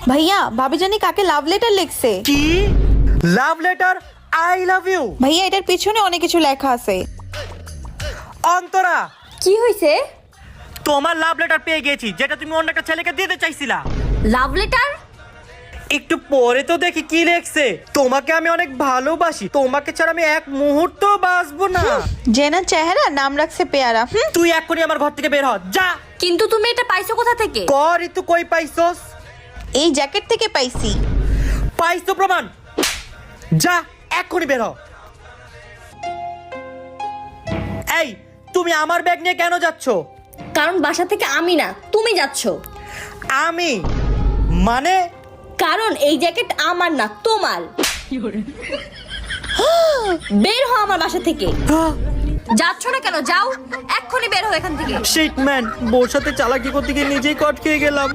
ভাইয়া ভাবি জানি কাকে লাভ লেটার লিখছে। কি love letter? I love you? ভাইয়া এটার পিছনে অনেক কিছু লেখা আছে। অন্তরা, কি হইছে? তোমার লাভ লেটার পেয়ে গেছি, যেটা তুমি অন্য একটা ছেলেকে দিতে চাইছিলা। Love letter? একটু পরে তো দেখি কি লেখছে। তোমাকে আমি অনেক ভালোবাসি, তোমাকে ছাড়া আমি এক মুহূর্ত বাঁচবো না। জেনার চেহারা নাম রাখছে পেয়ারা। তুই এক্ষুনি আমার ঘর থেকে বের হ, যা। কিন্তু তুমি এটা পাইছো কোথা থেকে? কর তুই কই পাইছস? এই জ্যাকেট থেকে পাইছি। পাইছো প্রমাণ? যা এক্ষুনি বের হ। এই, তুমি আমার ব্যাগ নিয়ে কেন যাচ্ছ? কারণ বাসা থেকে আমি না তুমি যাচ্ছ। আমি মানে? কারণ এই জ্যাকেট আমার না তোমার। বের হও আমার বাসা থেকে। যাচ্ছ না কেন? যাও এক্ষুনি বের হও এখান থেকে। শিট ম্যান, বোর সাথে চালাকি করতে গিয়ে নিজেই কট খেয়ে গেলাম।